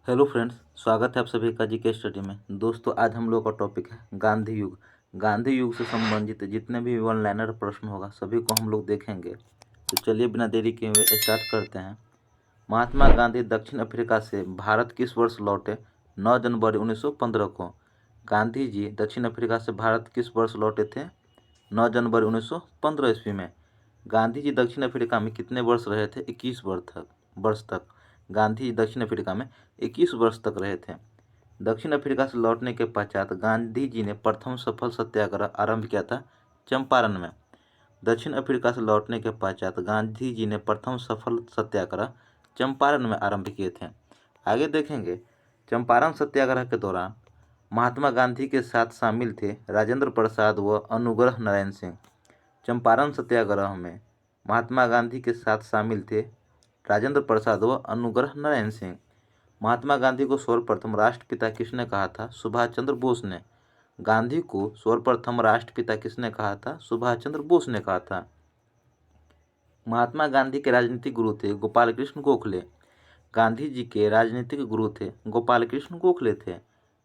Hello friends, स्वागत है आप सभी का जीके स्टडी में। दोस्तों, आज हम लोग का टॉपिक है गांधी युग। गांधी युग से संबंधित जितने भी वन लाइनर प्रश्न होगा सभी को हम लोग देखेंगे। तो चलिए बिना देरी के हुए स्टार्ट करते हैं। महात्मा गांधी दक्षिण अफ्रीका से भारत किस वर्ष लौटे? 9 जनवरी 1915 को। गांधी जी दक्षिण अफ्रीका से भारत किस वर्ष लौटे थे? 9 जनवरी 1915 ईस्वी में। गांधी जी दक्षिण अफ्रीका में कितने वर्ष रहे थे? 21 वर्ष तक। गांधी जी दक्षिण अफ्रीका में 21 वर्ष तक रहे थे। दक्षिण अफ्रीका से लौटने के पश्चात गांधी जी ने प्रथम सफल सत्याग्रह आरंभ किया था चंपारण में। दक्षिण अफ्रीका से लौटने के पश्चात गांधी जी ने प्रथम सफल सत्याग्रह चंपारण में आरंभ किए थे। आगे देखेंगे, चंपारण सत्याग्रह के दौरान महात्मा गांधी के साथ शामिल थे राजेंद्र प्रसाद व अनुग्रह नारायण सिंह। चंपारण सत्याग्रह में महात्मा गांधी के साथ शामिल थे राजेंद्र प्रसाद व अनुग्रह नारायण सिंह। महात्मा गांधी को सर्वप्रथम राष्ट्रपिता किसने कहा था? सुभाष चंद्र बोस ने। गांधी को सर्वप्रथम राष्ट्रपिता किसने कहा था? सुभाष चंद्र बोस ने कहा था। महात्मा गांधी के राजनीतिक गुरु थे गोपाल कृष्ण गोखले। गांधी जी के राजनीतिक गुरु थे गोपाल कृष्ण गोखले थे।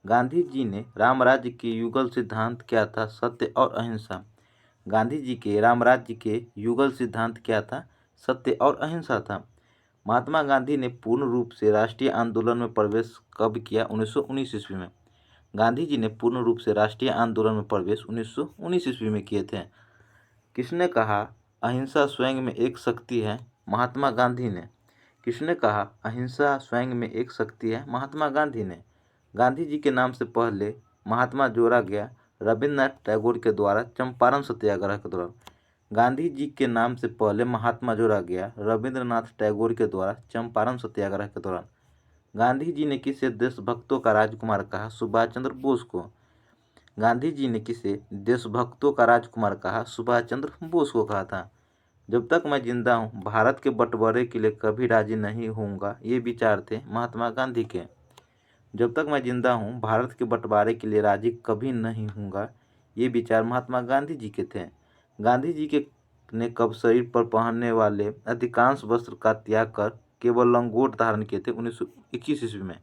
गांधी जी ने रामराज्य के युगल सिद्धांत क्या था? सत्य और अहिंसा। गांधी जी के रामराज्य के युगल सिद्धांत क्या था? सत्य और अहिंसा था। महात्मा गांधी ने पूर्ण रूप से राष्ट्रीय आंदोलन में प्रवेश कब किया? 1919 ईस्वी में। गांधी जी ने पूर्ण रूप से राष्ट्रीय आंदोलन में प्रवेश 1919 ईस्वी में किए थे। किसने कहा अहिंसा स्वयं में एक शक्ति है? महात्मा गांधी ने। किसने कहा अहिंसा स्वयं में एक शक्ति है? महात्मा गांधी ने। गांधी जी के नाम से पहले महात्मा जोड़ा गया रविन्द्रनाथ टैगोर के द्वारा चंपारण सत्याग्रह के दौरान। गांधी जी के नाम से पहले महात्मा जोड़ा गया रविंद्रनाथ टैगोर के द्वारा चंपारण सत्याग्रह के दौरान। गांधी जी ने किसे देशभक्तों का राजकुमार कहा? सुभाष चंद्र बोस को। गांधी जी ने किसे देशभक्तों का राजकुमार कहा? सुभाष चंद्र बोस को कहा था। जब तक मैं जिंदा हूँ भारत के बंटवारे के लिए कभी राजी नहीं होऊंगा, ये विचार थे महात्मा गांधी के। जब तक मैं जिंदा हूँ भारत के बंटवारे के लिए राजी कभी नहीं होऊंगा, ये विचार महात्मा गांधी जी के थे। गांधी जी के ने कब शरीर पर पहनने वाले अधिकांश वस्त्र का त्याग कर केवल लंगोट धारण किए थे? 1921 ईस्वी में।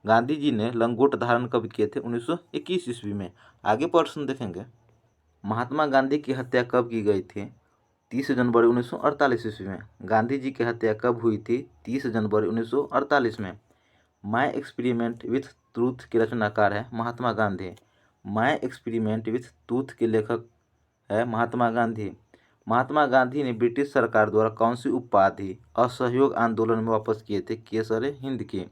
गांधी जी ने लंगोट धारण कब किए थे? 1921 ईस्वी में। आगे प्रश्न देखेंगे, महात्मा गांधी की हत्या कब की गई थी? 30 जनवरी 1948 ईस्वी में। गांधी जी की हत्या कब हुई थी? 30 जनवरी 1948 में। माय एक्सपेरिमेंट विथ ट्रूथ के रचनाकार है Mahatma Gandhi. My experiment with truth के लेखक है महात्मा गांधी। महात्मा गांधी ने ब्रिटिश सरकार द्वारा कौन सी उपाधि असहयोग आंदोलन में वापस किए थे? केसर हिंद की।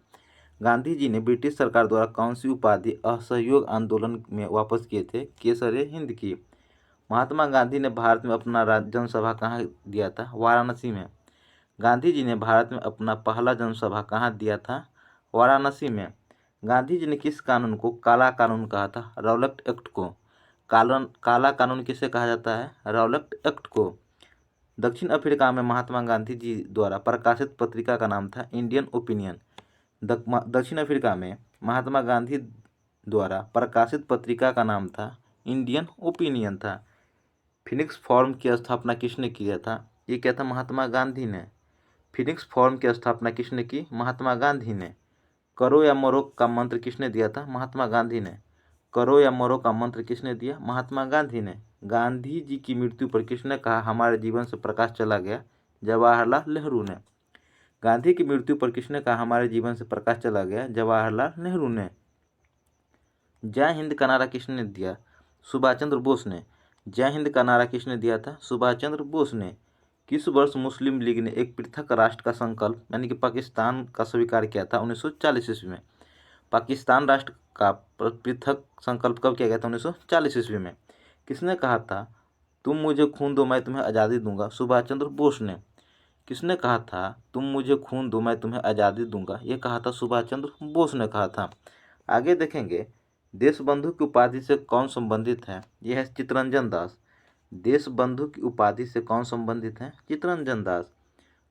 गांधी जी ने ब्रिटिश सरकार द्वारा कौन सी उपाधि असहयोग आंदोलन में वापस किए थे? केसर हिंद की। महात्मा गांधी ने भारत में अपना जनसभा कहाँ दिया था? वाराणसी में। गांधी जी ने भारत में अपना पहला जनसभा कहाँ दिया था? वाराणसी में। गांधी जी ने किस कानून को काला कानून कहा था? रॉलेट एक्ट को। काला कानून किसे कहा जाता है? रॉलेट एक्ट को। दक्षिण अफ्रीका में महात्मा गांधी जी द्वारा प्रकाशित पत्रिका का नाम था इंडियन ओपिनियन। दक्षिण अफ्रीका में महात्मा गांधी द्वारा प्रकाशित पत्रिका का नाम था इंडियन ओपिनियन था। फिनिक्स फॉर्म की स्थापना किसने किया था? ये क्या था? महात्मा गांधी ने। फिनिक्स फॉर्म की स्थापना किसने की? महात्मा गांधी ने। करो या मरो का मंत्र किसने दिया था? महात्मा गांधी ने। करो या मरो का मंत्र किसने दिया? महात्मा गांधी ने। गांधी जी की मृत्यु पर किसने कहा हमारे जीवन से प्रकाश चला गया? जवाहरलाल नेहरू ने। गांधी की मृत्यु पर किसने कहा हमारे जीवन से प्रकाश चला गया? जवाहरलाल नेहरू ने। जय हिंद का नारा किसने दिया? सुभाष चंद्र बोस ने। जय हिंद का नारा किसने दिया था? सुभाष चंद्र बोस ने। किस वर्ष मुस्लिम लीग ने एक पृथक राष्ट्र का संकल्प यानी कि पाकिस्तान का स्वीकार किया था? 1940 ईस्वी में। पाकिस्तान राष्ट्र का पृथक संकल्प कब किया गया था? 1940 ईस्वी में। किसने कहा था तुम मुझे खून दो मैं तुम्हें आज़ादी दूंगा? सुभाष चंद्र बोस ने। किसने कहा था तुम मुझे खून दो मैं तुम्हें आज़ादी दूंगा? ये कहा था सुभाष चंद्र बोस ने कहा था। आगे देखेंगे, देश बंधु की उपाधि से कौन संबंधित है? यह है चित्तरंजन दास। देश बंधु की उपाधि से कौन संबंधित है? चित्तरंजन दास।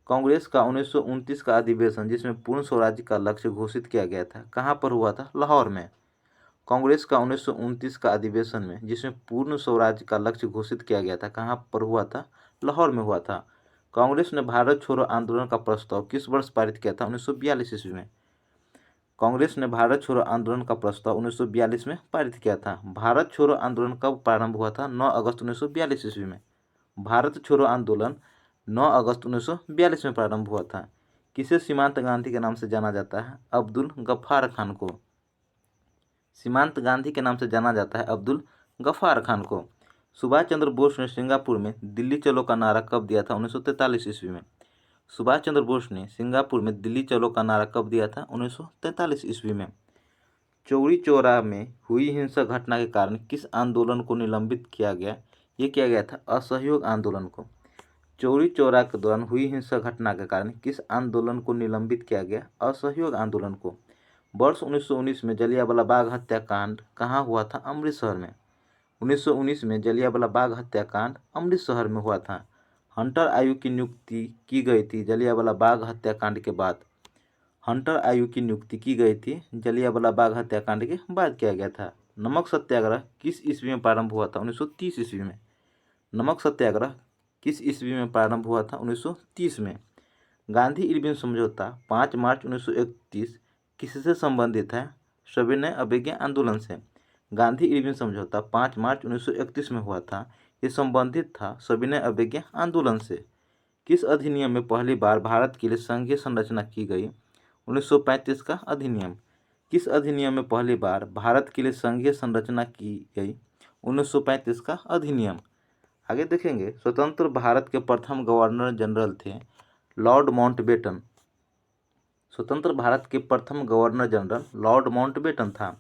कांग्रेस का 1929 का अधिवेशन जिसमें पूर्ण स्वराज्य का लक्ष्य घोषित किया गया था, कहाँ पर हुआ था? लाहौर में। कांग्रेस का 1929 का अधिवेशन में जिसमें पूर्ण स्वराज्य का लक्ष्य घोषित किया गया था, कहाँ पर हुआ था? लाहौर में हुआ था। कांग्रेस ने भारत छोड़ो आंदोलन का प्रस्ताव किस वर्ष पारित किया था? 1942 ईस्वी में। कांग्रेस ने भारत छोड़ो आंदोलन का प्रस्ताव 1942 में पारित किया था। भारत छोड़ो आंदोलन कब प्रारंभ हुआ था? 9 अगस्त 1942 ईस्वी में। भारत छोड़ो आंदोलन 9 अगस्त 1942 में प्रारंभ हुआ था। किसे सीमांत गांधी के नाम से जाना जाता है? अब्दुल गफ्फार खान को। सीमांत गांधी के नाम से जाना जाता है अब्दुल गफ्फार खान को। सुभाष चंद्र बोस ने सिंगापुर में दिल्ली चलो का नारा कब दिया था? 1943 ईस्वी में। सुभाष चंद्र बोस ने सिंगापुर में दिल्ली चलो का नारा कब दिया था? 1943 ईस्वी में। चौरी चौरा में हुई हिंसक घटना के कारण किस आंदोलन को निलंबित किया गया? ये किया गया था असहयोग आंदोलन को। चौरी चौरा के दौरान हुई हिंसक घटना के कारण किस आंदोलन को निलंबित किया गया? असहयोग आंदोलन को। वर्ष 1919 में जलियांवाला बाग हत्याकांड कहाँ हुआ था? अमृतसर में। 1919 में जलियांवाला बाग हत्याकांड अमृतसर में हुआ था। हंटर आयोग की नियुक्ति की गई थी जलियांवाला बाग हत्याकांड के बाद। हंटर आयोग की नियुक्ति की गई थी जलियांवाला बाग हत्याकांड के बाद किया गया था। नमक सत्याग्रह किस ईस्वी में प्रारंभ हुआ था? 1930 ईस्वी में। नमक सत्याग्रह किस ईस्वी में प्रारंभ हुआ था? 1930 में। गांधी इरविन समझौता 5 मार्च 1931 किससे संबंधित है? सविनय अवज्ञा आंदोलन से। गांधी इरविन समझौता 5 मार्च 1931 में हुआ था। ये संबंधित था सविनय अवज्ञा आंदोलन से। किस अधिनियम में पहली बार भारत के लिए संघीय संरचना की गई? 1935 का अधिनियम। किस अधिनियम में पहली बार भारत के लिए संघीय संरचना की गई? 1935 का अधिनियम। आगे देखेंगे, स्वतंत्र भारत के प्रथम गवर्नर जनरल थे लॉर्ड माउंटबेटन। स्वतंत्र भारत के प्रथम गवर्नर जनरल लॉर्ड माउंटबेटन था।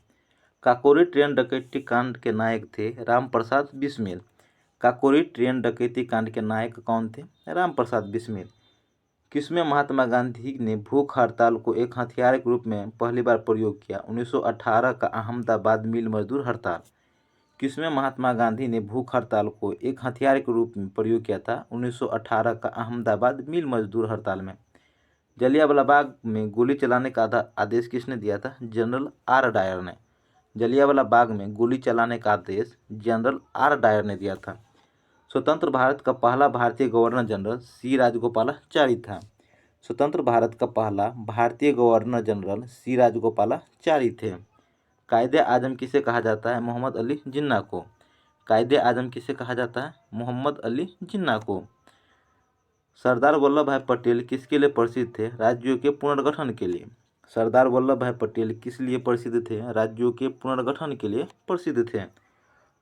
काकोरी ट्रेन डकैती कांड के नायक थे रामप्रसाद बिस्मिल। काकोरी ट्रेन डकैती कांड के नायक कौन थे? रामप्रसाद बिस्मिल। किसमें महात्मा गांधी ने भूख हड़ताल को एक हथियार के रूप में पहली बार प्रयोग किया? 1918 का अहमदाबाद मिल मजदूर हड़ताल। किसमें महात्मा गांधी ने भूख हड़ताल को एक हथियार के रूप में प्रयोग किया था? 1918 का अहमदाबाद मिल मजदूर हड़ताल में। जलियांवाला बाग में गोली चलाने का आदेश किसने दिया था? जनरल आर डायर ने। जलियांवाला बाग में गोली चलाने का आदेश जनरल आर डायर ने दिया था। स्वतंत्र भारत का पहला भारतीय गवर्नर जनरल सी राजगोपालाचारी था। स्वतंत्र भारत का पहला भारतीय गवर्नर जनरल सी राजगोपालाचारी थे। कायदे आजम किसे कहा जाता है? मोहम्मद अली जिन्ना को। कायदे आजम किसे कहा जाता है? मोहम्मद अली जिन्ना को। सरदार वल्लभ भाई पटेल किसके लिए प्रसिद्ध थे? राज्यों के पुनर्गठन के लिए। सरदार वल्लभ भाई पटेल किस लिए प्रसिद्ध थे? राज्यों के पुनर्गठन के लिए प्रसिद्ध थे।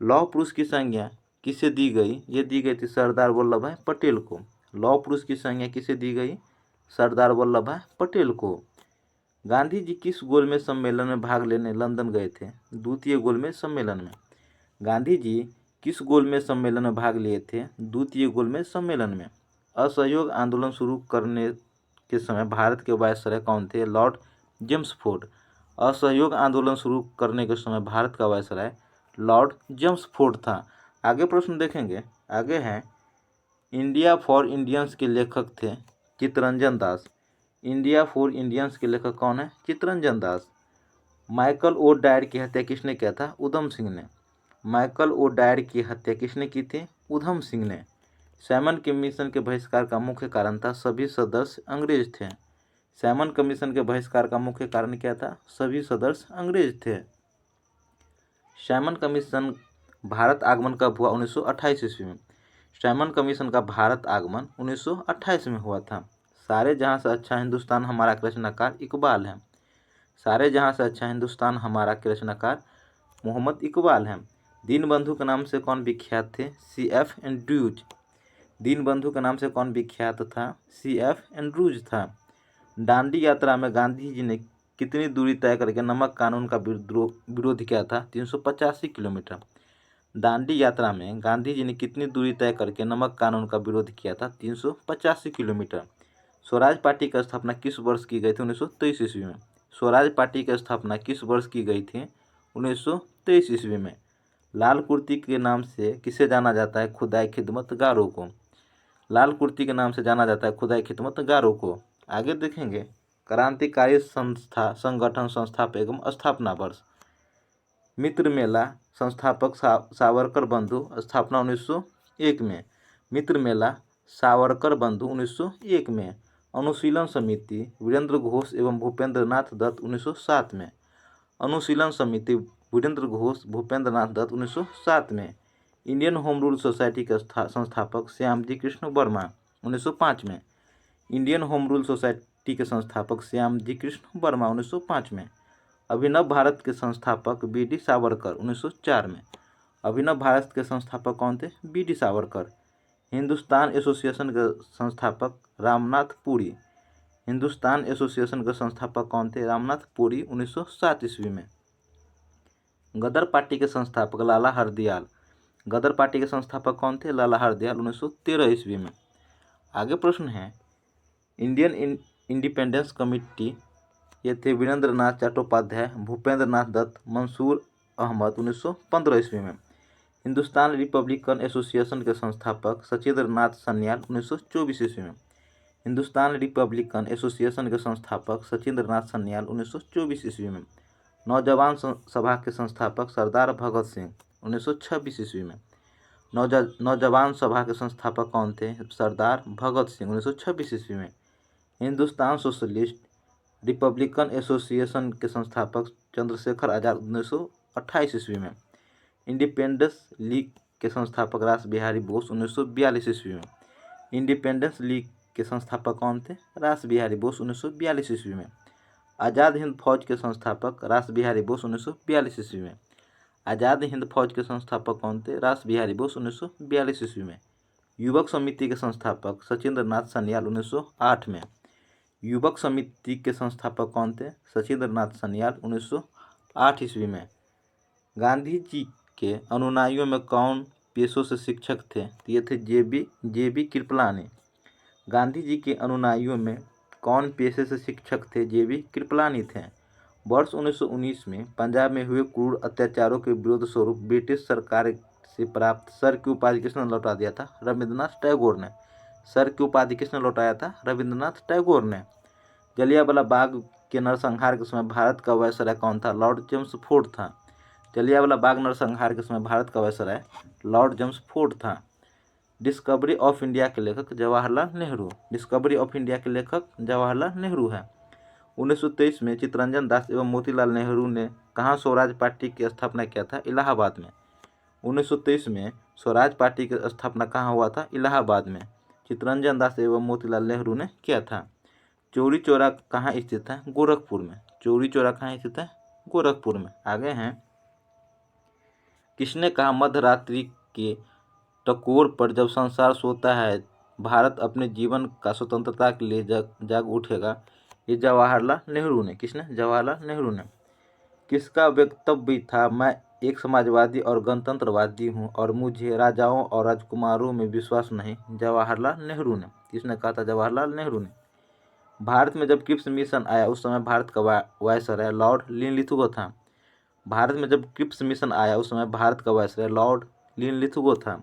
लौह पुरुष की संज्ञा किसे दी गई? ये दी गई थी सरदार वल्लभ भाई पटेल को। लौह पुरुष की संज्ञा किसे दी गई? सरदार वल्लभ भाई पटेल को। गांधी जी किस गोलमेज सम्मेलन में भाग लेने लंदन गए थे? द्वितीय गोलमेज सम्मेलन में। गांधी जी किस गोलमेज सम्मेलन में भाग लिए थे? द्वितीय गोलमेज सम्मेलन में। असहयोग आंदोलन शुरू करने के समय भारत के वायसराय कौन थे? Lord James Ford. असहयोग आंदोलन शुरू करने के समय भारत का वायसराय लॉर्ड जेम्स फोर्ड था। आगे प्रश्न देखेंगे। आगे हैं, इंडिया फॉर इंडियंस के लेखक थे Chittaranjan Das. India for Indians के लेखक कौन है? Chittaranjan Das. Michael O Dyer की हत्या किसने किया था? उधम सिंह ने। माइकल ओ डायर की हत्या किसने की थी? उधम सिंह ने। सैमन कमीशन के बहिष्कार का मुख्य कारण था सभी सदस्य अंग्रेज थे। सैमन कमीशन के बहिष्कार का मुख्य कारण क्या था? सभी सदस्य अंग्रेज थे। सैमन कमीशन भारत आगमन कब हुआ? 1928 ईस्वी में। सैमन कमीशन का भारत आगमन 1928 में हुआ था। सारे जहां से अच्छा हिंदुस्तान हमारा के रचनाकार इकबाल है। सारे जहां से अच्छा हिंदुस्तान हमारा के रचनाकार मोहम्मद इकबाल हैं। दीनबंधु के नाम से कौन विख्यात थे? C.F. एंड्रयूज। दीनबंधु के नाम से कौन विख्यात था? C.F. एंड्रयूज था। दांडी यात्रा में गांधी जी ने कितनी दूरी तय करके नमक कानून का विरोध किया था? 385 किलोमीटर। दांडी यात्रा में गांधी जी ने कितनी दूरी तय करके नमक कानून का विरोध किया था? 385 किलोमीटर। स्वराज पार्टी की स्थापना किस वर्ष की गई थी? 1923 ईस्वी में। स्वराज पार्टी की स्थापना किस वर्ष की गई थी? 1923 ईस्वी में। लाल कुर्ती के नाम से किसे जाना जाता है? खुदाई खिदमत गारों को। लाल कुर्ती के नाम से जाना जाता है खुदाई खिदमत गारों को। आगे देखेंगे, क्रांतिकारी संस्था संगठन संस्थापक एवं स्थापना वर्ष। मित्र मेला संस्थापक सावरकर बंधु, स्थापना 1901 में। मित्र मेला सावरकर बंधु 1901 में। अनुशीलन समिति वीरेंद्र घोष एवं भूपेंद्र नाथ दत्त 1907 में। अनुशीलन समिति वीरेंद्र घोष भूपेंद्र नाथ दत्त 1907 में। इंडियन होम रूल सोसाइटी के संस्थापक श्यामजी कृष्ण वर्मा 1905 में। इंडियन होम रूल सोसाइटी के संस्थापक श्यामजी कृष्ण वर्मा 1905 में। अभिनव भारत के संस्थापक बी.डी. सावरकर 1904 में। अभिनव भारत के संस्थापक कौन थे? बी.डी. सावरकर। हिंदुस्तान एसोसिएशन के संस्थापक रामनाथ पुरी। हिंदुस्तान एसोसिएशन के संस्थापक कौन थे? रामनाथ पुरी 1907 ईस्वी में। गदर पार्टी के संस्थापक लाला हरदयाल। गदर पार्टी के संस्थापक कौन थे? लाला हरदयाल 1913 ईस्वी में। आगे प्रश्न है, इंडियन इंडिपेंडेंस कमेटी ये थे वीरेंद्र नाथ चट्टोपाध्याय, भूपेंद्र नाथ दत्त, मंसूर अहमद 1915 ईस्वी में। हिंदुस्तान रिपब्लिकन एसोसिएशन के संस्थापक सचिंद्र नाथ सन्याल 1924 ईस्वी में। हिंदुस्तान रिपब्लिकन एसोसिएशन के संस्थापक सचिंद्र नाथ सन्याल 1924 ईस्वी में। नौजवान सभा के संस्थापक सरदार भगत सिंह 1926 ईस्वी में। नौजवान सभा के संस्थापक कौन थे? सरदार भगत सिंह 1926 ईस्वी में। हिंदुस्तान सोशलिस्ट रिपब्लिकन एसोसिएशन के संस्थापक चंद्रशेखर आजाद 1928 ईस्वी में। इंडिपेंडेंस लीग के संस्थापक रास बिहारी बोस 1942 ईस्वी में। इंडिपेंडेंस लीग के संस्थापक कौन थे? रास बिहारी बोस 1942 ईस्वी में। आज़ाद हिंद फौज के संस्थापक रास बिहारी बोस 1942 ईस्वी में। आज़ाद हिंद फौज के संस्थापक कौन थे? रास बिहारी बोस 1942 ईस्वी में। युवक समिति के संस्थापक सचिंद्र नाथ सन्याल 1908 में। युवक समिति के संस्थापक कौन थे? सचिंद्र नाथ सन्याल 1908 ईस्वी में। गांधी जी के अनुयायियों में कौन पेशों से शिक्षक थे? ये थे जे बी कृपलानी। गांधी जी के अनुयायियों में कौन पेशे से शिक्षक थे? जे.बी. कृपलानी थे। वर्ष 1919 में पंजाब में हुए क्रूर अत्याचारों के विरोध स्वरूप ब्रिटिश सरकार से प्राप्त सर की उपाधि किसने लौटा दिया था? रविंद्रनाथ टैगोर ने। सर की उपाधि किसने लौटाया था? रविंद्रनाथ टैगोर ने। जलियांवाला बाग के नरसंहार के समय भारत का वायसराय कौन था? लॉर्ड चेम्सफोर्ड था। जलियांवाला बाग नरसंहार के समय भारत का वायसराय लॉर्ड चेम्सफोर्ड था। डिस्कवरी ऑफ इंडिया के लेखक Jawaharlal Nehru. Discovery of India के लेखक जवाहरलाल नेहरू हैं। 1923 में चित्तरंजन दास एवं मोतीलाल नेहरू ने कहाँ स्वराज पार्टी की स्थापना किया था? इलाहाबाद में। 1923 में स्वराज पार्टी की स्थापना कहाँ हुआ था? इलाहाबाद में। चित्तरंजन दास एवं मोतीलाल नेहरू ने किया था। चौरी चौरा कहाँ स्थित है? गोरखपुर में। चौरी चौरा कहाँ स्थित है? गोरखपुर में। आगे हैं, किसने कहा मध्यरात्रि के टकोर पर जब संसार सोता है भारत अपने जीवन का स्वतंत्रता के लिए जाग उठेगा? ये जवाहरलाल नेहरू ने। किसने? जवाहरलाल नेहरू ने। किसका वक्तव्य था? मैं एक समाजवादी और गणतंत्रवादी हूँ और मुझे राजाओं और राजकुमारों में विश्वास नहीं। जवाहरलाल नेहरू ने। किसने कहा था? जवाहरलाल नेहरू ने। भारत में जब क्रिप्स मिशन आया उस समय भारत का वायसराय लॉर्ड लिनलिथगो था। भारत में जब क्रिप्स मिशन आया उस समय भारत का वायसराय लॉर्ड लिनलिथगो था।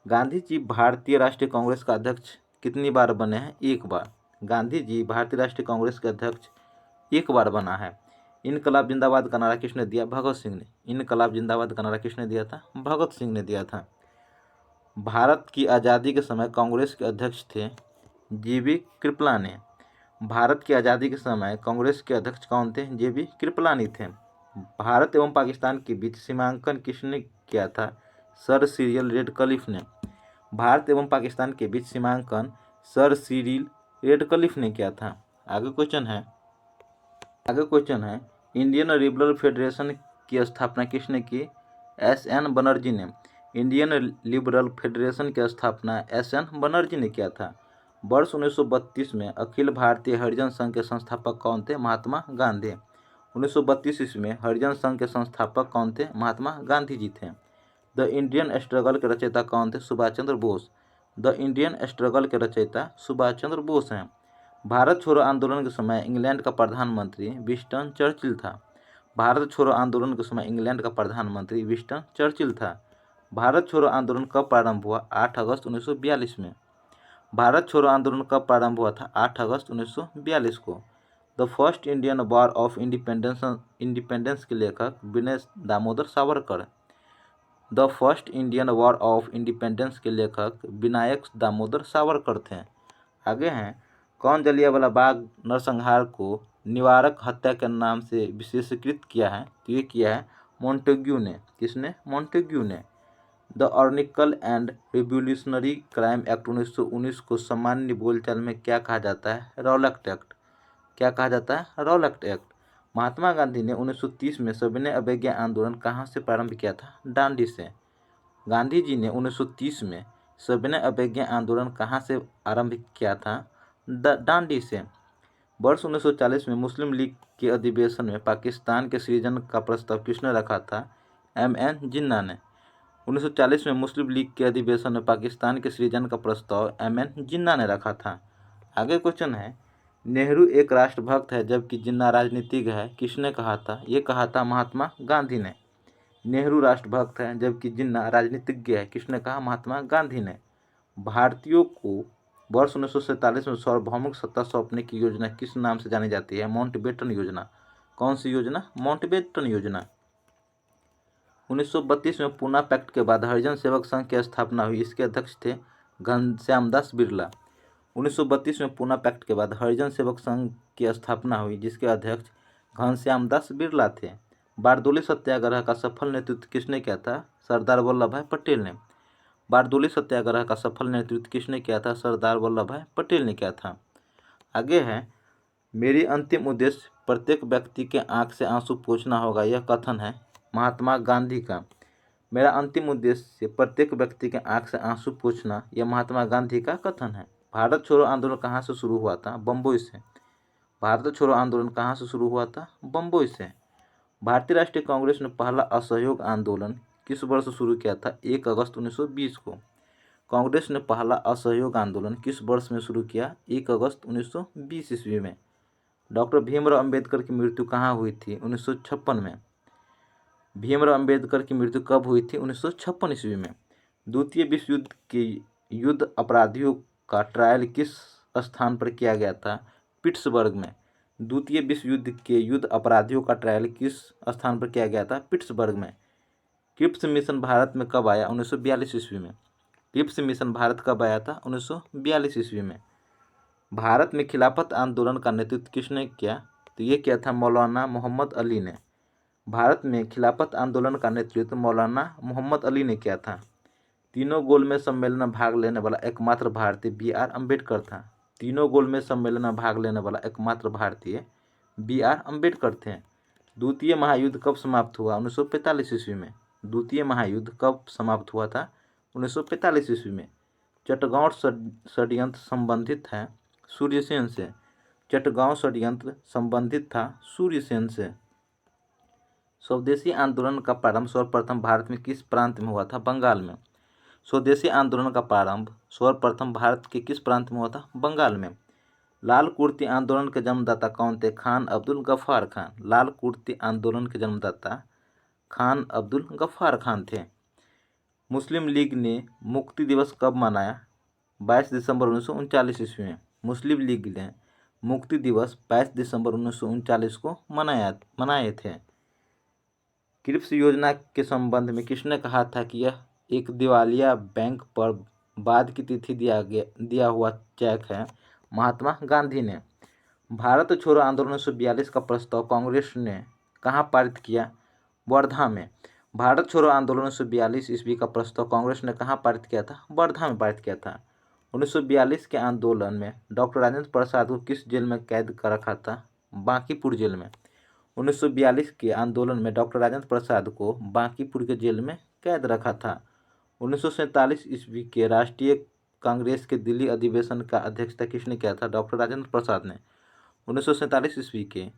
गांधी जी भारतीय राष्ट्रीय कांग्रेस का अध्यक्ष कितनी बार बने हैं? एक बार। गांधी जी भारतीय राष्ट्रीय कांग्रेस के अध्यक्ष एक बार बना है। इनकलाब जिंदाबाद का नारा किसने दिया? भगत सिंह ने। इनकलाब जिंदाबाद का नारा किसने दिया था? भगत सिंह ने दिया था। भारत की आज़ादी के समय कांग्रेस के अध्यक्ष थे जे.बी. कृपलानी। भारत की आज़ादी के समय कांग्रेस के अध्यक्ष कौन थे? जे.बी. कृपलानी थे। भारत एवं पाकिस्तान के बीच सीमांकन किसने किया था? सर सिरिल रेडक्लिफ ने। भारत एवं पाकिस्तान के बीच सीमांकन सर सिरिल रेडक्लिफ ने किया था। आगे क्वेश्चन है, इंडियन लिबरल फेडरेशन की स्थापना किसने की? एस.एन. बनर्जी ने। इंडियन लिबरल फेडरेशन की स्थापना एस.एन. बनर्जी ने किया था। वर्ष 1932 में अखिल भारतीय हरिजन संघ के संस्थापक कौन थे? महात्मा गांधी। 1932 ईस्वी में हरिजन संघ के संस्थापक कौन थे? महात्मा गांधी जी थे। द इंडियन स्ट्रगल के रचयिता कौन थे? Subhash Chandra Bose. The Indian struggle के रचयिता सुभाष चंद्र बोस हैं। भारत छोड़ो आंदोलन के समय इंग्लैंड का प्रधानमंत्री विंस्टन चर्चिल था। भारत छोड़ो आंदोलन के समय इंग्लैंड का प्रधानमंत्री विंस्टन चर्चिल था। भारत छोड़ो आंदोलन कब प्रारंभ हुआ? 8 अगस्त 1942 में। भारत छोड़ो आंदोलन कब प्रारंभ हुआ था? 8 अगस्त 1942 को। The first Indian war of independence के लेखक Vinay Damodar Savarkar. The first Indian war of independence के लेखक विनायक दामोदर सावरकर थे। आगे हैं, कौन जलियांवाला बाग नरसंहार को निवारक हत्या के नाम से विशेषीकृत किया है? तो ये किया है मॉन्टेग्यू ने। किसने? मॉन्टेग्यू ने। The anarchical and revolutionary crime act 1919 को सामान्य बोलचाल में क्या कहा जाता है? Rowlatt act. क्या कहा जाता है? Rowlatt act. महात्मा गांधी ने 1930 में सविनय अवज्ञा आंदोलन कहाँ से प्रारंभ किया था? दांडी से। गांधी जी ने 1930 में सविनय अवज्ञा आंदोलन कहाँ से आरंभ किया था? दांडी से। वर्ष 1940 में मुस्लिम लीग के अधिवेशन में पाकिस्तान के सृजन का प्रस्ताव किसने रखा था? एम.एन. जिन्ना ने। 1940 में मुस्लिम लीग के अधिवेशन में पाकिस्तान के सृजन का प्रस्ताव एम.एन. जिन्ना ने रखा था। आगे क्वेश्चन है, नेहरू एक राष्ट्रभक्त है जबकि जिन्ना राजनीतिज्ञ है, किसने कहा था? ये कहा था महात्मा गांधी ने। नेहरू राष्ट्रभक्त है जबकि जिन्ना राजनीतिज्ञ है, किसने कहा? महात्मा गांधी ने। भारतीयों को वर्ष 1947 में सार्वभौमिक सत्ता सौंपने की योजना किस नाम से जानी जाती है? माउंटबेटन योजना। कौन सी योजना? माउंटबेटन योजना। 1932 में पूना पैक्ट के बाद हरिजन सेवक संघ की स्थापना हुई, इसके अध्यक्ष थे घनश्याम दास बिरला। 1932 में पूना पैक्ट के बाद हरिजन सेवक संघ की स्थापना हुई, जिसके अध्यक्ष घनश्याम दास बिरला थे। बारदोली सत्याग्रह का सफल नेतृत्व किसने किया था? सरदार वल्लभ भाई पटेल ने। बारदोली सत्याग्रह का सफल नेतृत्व किसने किया था? सरदार वल्लभ भाई पटेल ने किया था। आगे है, मेरी अंतिम उद्देश्य प्रत्येक व्यक्ति के आंख से आंसू पोंछना होगा, यह कथन है महात्मा गांधी का। मेरा अंतिम उद्देश्य प्रत्येक व्यक्ति के आंख से आंसू पोंछना, यह महात्मा गांधी का कथन है। भारत छोड़ो आंदोलन कहाँ से शुरू हुआ था? बम्बई से। भारत छोड़ो आंदोलन कहाँ से शुरू हुआ था? बम्बई से। भारतीय राष्ट्रीय कांग्रेस ने पहला असहयोग आंदोलन किस वर्ष शुरू किया था? 1 अगस्त 1920 को। कांग्रेस ने पहला असहयोग आंदोलन किस वर्ष में शुरू किया? 1 अगस्त 1920 ईस्वी में। डॉक्टर भीमराव अंबेडकर की मृत्यु कहाँ हुई थी? 1956 में। भीमराव अंबेडकर की मृत्यु कब हुई थी? 1956 ईस्वी में। द्वितीय विश्व युद्ध के युद्ध अपराधियों का ट्रायल किस स्थान पर किया गया था? पिट्सबर्ग में। द्वितीय विश्व युद्ध के युद्ध अपराधियों का ट्रायल किस स्थान पर किया गया था? पिट्सबर्ग में। क्रिप्स मिशन भारत में कब आया? 1942 ईस्वी में। क्रिप्स मिशन भारत कब आया था? 1942 ईस्वी में। भारत में खिलाफत आंदोलन का नेतृत्व किसने किया? तो ये किया था मौलाना मोहम्मद अली ने। भारत में खिलाफत आंदोलन का नेतृत्व मौलाना मोहम्मद अली ने किया था। तीनों गोलमेज सम्मेलन में भाग लेने वाला एकमात्र भारतीय बी.आर. अम्बेडकर था। तीनों गोलमेज सम्मेलन में भाग लेने वाला एकमात्र भारतीय बी.आर. अम्बेडकर थे। द्वितीय महायुद्ध कब समाप्त हुआ? 1945 ईस्वी में। द्वितीय महायुद्ध कब समाप्त हुआ था? 1945 ईस्वी में। चटगांव षड्यंत्र संबंधित है सूर्यसेन से। चटगांव षड्यंत्र संबंधित था सूर्यसेन से। स्वदेशी आंदोलन का प्रारंभ सर्वप्रथम भारत में किस प्रांत में हुआ था? बंगाल में। स्वदेशी आंदोलन का प्रारंभ सर्वप्रथम भारत के किस प्रांत में हुआ था? बंगाल में। लाल कुर्ती आंदोलन के जन्मदाता कौन थे? खान अब्दुल गफ्फार खान। लाल कुर्ती आंदोलन के जन्मदाता खान अब्दुल गफ्फार खान थे। मुस्लिम लीग ने मुक्ति दिवस कब मनाया? 22 दिसंबर 1939 ईस्वी में। मुस्लिम लीग ने मुक्ति दिवस 22 दिसंबर 1939 को मनाए थे। क्रिप्स योजना के संबंध में किसने कहा था कि यह एक दिवालिया बैंक पर बाद की तिथि दिया हुआ चेक है? महात्मा गांधी ने। भारत छोड़ो आंदोलन 1942 का प्रस्ताव कांग्रेस ने कहाँ पारित किया? वर्धा में। भारत छोड़ो आंदोलन 1942 ईस्वी का प्रस्ताव कांग्रेस ने कहाँ पारित किया था? वर्धा में पारित किया था। 1942 के आंदोलन में डॉक्टर राजेंद्र प्रसाद को किस जेल में कैद कर रखा था? बांकीपुर जेल में। 1942 के आंदोलन में डॉक्टर राजेंद्र प्रसाद को बांकीपुर के जेल में कैद रखा था। 1947 ईस्वी के राष्ट्रीय कांग्रेस के दिल्ली अधिवेशन का अध्यक्षता किसने किया था? डॉक्टर राजेंद्र प्रसाद ने। 1947 ईस्वी के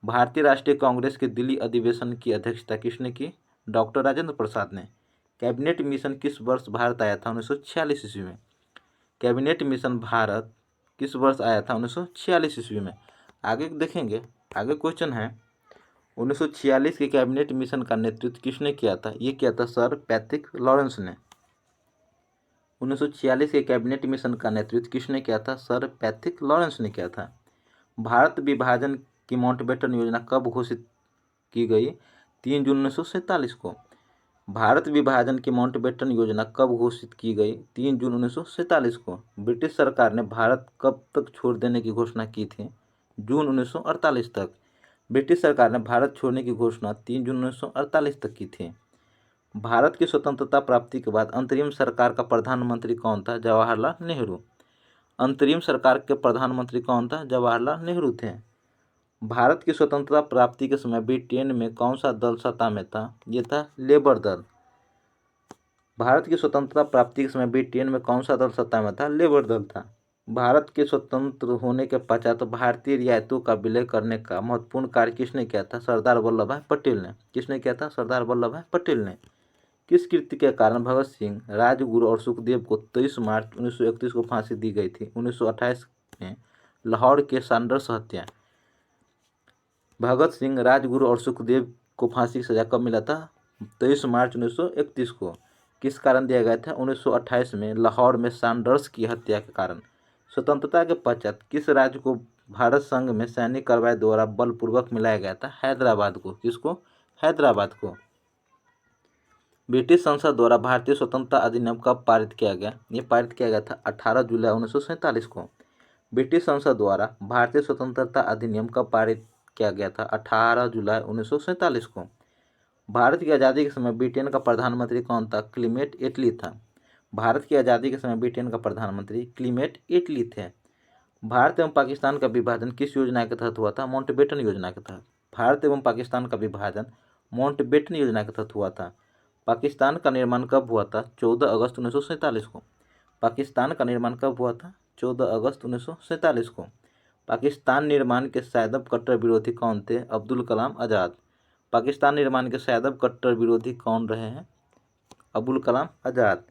भारतीय राष्ट्रीय कांग्रेस के दिल्ली अधिवेशन की अध्यक्षता किसने की? डॉक्टर राजेंद्र प्रसाद ने। कैबिनेट मिशन किस वर्ष भारत आया था? 1946 ईस्वी में। कैबिनेट मिशन भारत किस वर्ष आया था? 1946 ईस्वी में। आगे देखेंगे, आगे क्वेश्चन है, 1946 के कैबिनेट मिशन का नेतृत्व किसने किया था? ये किया था सर पैट्रिक लॉरेंस ने। 1946 के कैबिनेट मिशन का नेतृत्व किसने किया था? सर पैट्रिक लॉरेंस ने किया था। भारत विभाजन की माउंटबेटन योजना कब घोषित की गई? 3 जून 1947 को। भारत विभाजन की माउंटबेटन योजना कब घोषित की गई? 3 जून 1947 को। ब्रिटिश सरकार ने भारत कब तक छोड़ देने की घोषणा की थी? जून 1948 तक। ब्रिटिश सरकार ने भारत छोड़ने की घोषणा 3 जून 1948 तक की थी। भारत की स्वतंत्रता प्राप्ति के बाद अंतरिम सरकार का प्रधानमंत्री कौन था? जवाहरलाल नेहरू। अंतरिम सरकार के प्रधानमंत्री कौन था? जवाहरलाल नेहरू थे। भारत की स्वतंत्रता प्राप्ति के समय ब्रिटेन में कौन सा दल सत्ता में था? ये था लेबर दल। भारत की स्वतंत्रता प्राप्ति के समय ब्रिटेन में कौन सा दल सत्ता में था? लेबर दल था। भारत के स्वतंत्र होने के पश्चात भारतीय रियायतों का विलय करने का महत्वपूर्ण कार्य किसने किया था? सरदार वल्लभ भाई पटेल ने। किसने किया था? सरदार वल्लभ भाई पटेल ने। किस कृत्य के कारण भगत सिंह, राजगुरु और सुखदेव को 23 मार्च 1931 को फांसी दी गई थी? 1928 में लाहौर के सैंडर्स हत्या। भगत सिंह, राजगुरु और सुखदेव को फांसी की सजा कब मिला था? 23 मार्च 1931 को। किस कारण दिया गया था? 1928 में लाहौर में सैंडर्स की हत्या के कारण। स्वतंत्रता के पश्चात किस राज्य को भारत संघ में सैनिक कार्रवाई द्वारा बलपूर्वक मिलाया गया था? हैदराबाद को। किसको? हैदराबाद को। ब्रिटिश संसद द्वारा भारतीय स्वतंत्रता अधिनियम कब पारित किया गया? ये पारित किया गया था 18 जुलाई 1947 को। ब्रिटिश संसद द्वारा भारतीय स्वतंत्रता अधिनियम कब पारित किया गया था? 18 जुलाई 1947 को। भारत की आज़ादी के समय ब्रिटेन का प्रधानमंत्री कौन था? क्लीमेट एटली था। भारत की आज़ादी के समय ब्रिटेन का प्रधानमंत्री क्लीमेट एटली थे। भारत एवं पाकिस्तान का विभाजन किस योजना के तहत हुआ था? माउंटबेटन योजना के तहत। भारत एवं पाकिस्तान का विभाजन माउंटबेटन योजना के तहत हुआ था। पाकिस्तान का निर्माण कब हुआ था? 14 अगस्त 1947 को। पाकिस्तान का निर्माण कब हुआ था? 14 अगस्त 1947 को। पाकिस्तान निर्माण के सैदब कट्टर विरोधी कौन थे? अब्दुल कलाम आज़ाद। पाकिस्तान निर्माण के सैदब कट्टर विरोधी कौन रहे हैं? अब्दुल कलाम आज़ाद।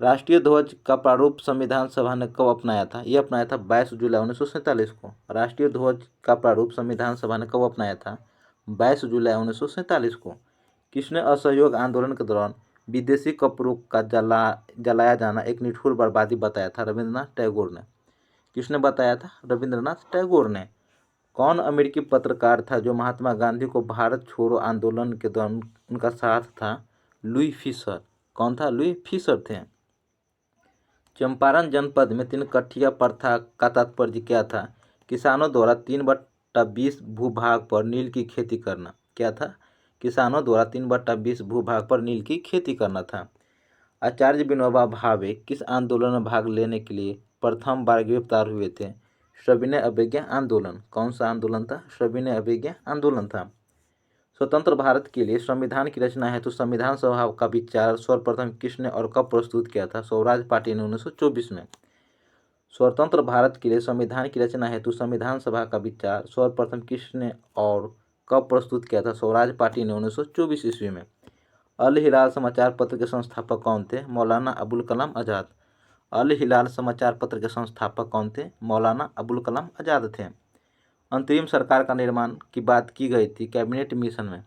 राष्ट्रीय ध्वज का प्रारूप संविधान सभा ने कब अपनाया था? यह अपनाया था 22 जुलाई 1947 को। राष्ट्रीय ध्वज का प्रारूप संविधान सभा ने कब अपनाया था? 22 जुलाई 1947 को। किसने असहयोग आंदोलन के दौरान विदेशी कपड़ों का जलाया जाना एक निठुर बर्बादी बताया था? रविंद्रनाथ टैगोर ने। किसने बताया था? रविंद्रनाथ टैगोर ने। कौन अमेरिकी पत्रकार था जो महात्मा गांधी को भारत छोड़ो आंदोलन के दौरान उनका साथ था? Louis Fischer. कौन था? लुई फिशर थे। चंपारण जनपद में 3 कट्ठिया प्रथा का तात्पर्य क्या था? किसानों द्वारा 3/20 भूभाग पर नील की खेती करना। क्या था? किसानों द्वारा 3/20 भूभाग पर नील की खेती करना था। आचार्य विनोबा भावे किस आंदोलन में भाग लेने के लिए प्रथम बार गिरफ्तार हुए थे? सविनय अवज्ञा आंदोलन। कौन सा आंदोलन था? सविनय अवज्ञा आंदोलन था। स्वतंत्र भारत के लिए संविधान की रचना हेतु संविधान सभा का विचार सर्वप्रथम किसने और कब प्रस्तुत किया था? स्वराज पार्टी ने 1924 में। स्वतंत्र भारत के लिए संविधान की रचना हेतु संविधान सभा का विचार सर्वप्रथम किसने और कब प्रस्तुत किया था? स्वराज पार्टी ने 1924 ईस्वी में। अल हिलाल समाचार पत्र के संस्थापक कौन थे? मौलाना अबुल कलाम आज़ाद। अल हिलाल समाचार पत्र के संस्थापक कौन थे? मौलाना अबुल कलाम आज़ाद थे। अंतरिम सरकार का निर्माण की बात की गई थी कैबिनेट मिशन में।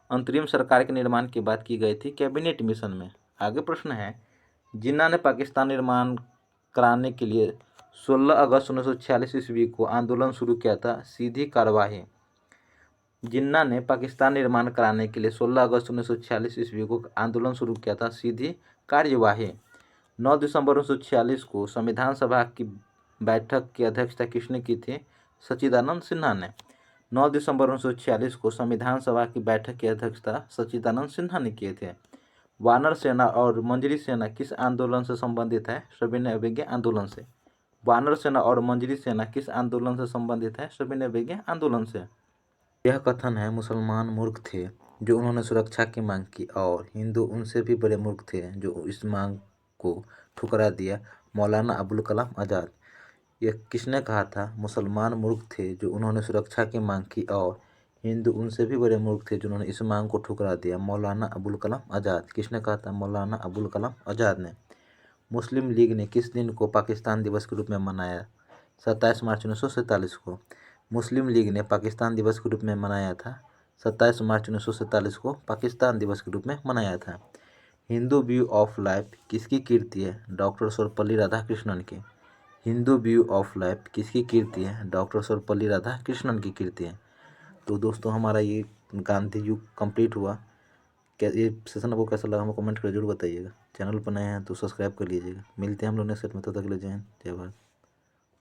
अंतरिम सरकार के निर्माण की बात की गई थी कैबिनेट मिशन में। आगे प्रश्न है, जिन्ना ने पाकिस्तान निर्माण कराने के लिए 16 अगस्त 1946 ईस्वी को आंदोलन शुरू किया था? सीधी कार्यवाही। जिन्ना ने पाकिस्तान निर्माण कराने के लिए 16 अगस्त 1946 ईस्वी को आंदोलन शुरू किया था? सीधी कार्यवाही। 9 दिसंबर 1946 को संविधान सभा की बैठक की अध्यक्षता किसने की थी? सच्चिदानंद सिन्हा ने। 9 दिसंबर 1946 को संविधान सभा की बैठक की अध्यक्षता सच्चिदानंद सिन्हा ने किए थे। वानर सेना और मंजरी सेना किस आंदोलन से संबंधित है? सविनय अवज्ञा आंदोलन से। वानर सेना और मंजरी सेना किस आंदोलन से संबंधित है? सविनय अवज्ञा आंदोलन से। यह कथन है, मुसलमान मूर्ख थे जो उन्होंने सुरक्षा की मांग की और हिंदू उनसे भी बड़े मूर्ख थे जो इस मांग को ठुकरा दिया। मौलाना अबुल कलाम आज़ाद। यह किसने कहा था? मुसलमान मूर्ख थे जो उन्होंने सुरक्षा की मांग की और हिंदू उनसे भी बड़े मूर्ख थे जिन्होंने इस मांग को ठुकरा दिया। मौलाना अबुल कलाम आज़ाद। किसने कहा था? मौलाना अबुल कलाम आज़ाद ने। मुस्लिम लीग ने किस दिन को पाकिस्तान दिवस के रूप में मनाया? 27 मार्च 1947 को। मुस्लिम लीग ने पाकिस्तान दिवस के रूप में मनाया था 27 मार्च 1947 को पाकिस्तान दिवस के रूप में मनाया था। हिंदू व्यू ऑफ लाइफ किसकी कीर्ति है? डॉक्टर सर्वपल्ली राधाकृष्णन की। हिंदू व्यू ऑफ लाइफ किसकी कीर्ति है? डॉक्टर सर्वपल्ली राधाकृष्णन की कीर्ति है। तो दोस्तों, हमारा ये गांधी युग कंप्लीट हुआ। क्या ये सेशन आपको कैसा लगा, हमें कमेंट कर जरूर बताइएगा। चैनल पर नए हैं तो सब्सक्राइब कर लीजिएगा। मिलते हैं हम लोग नेक्स्ट सेट में, तब तक के लिए जय हिंद जय भारत।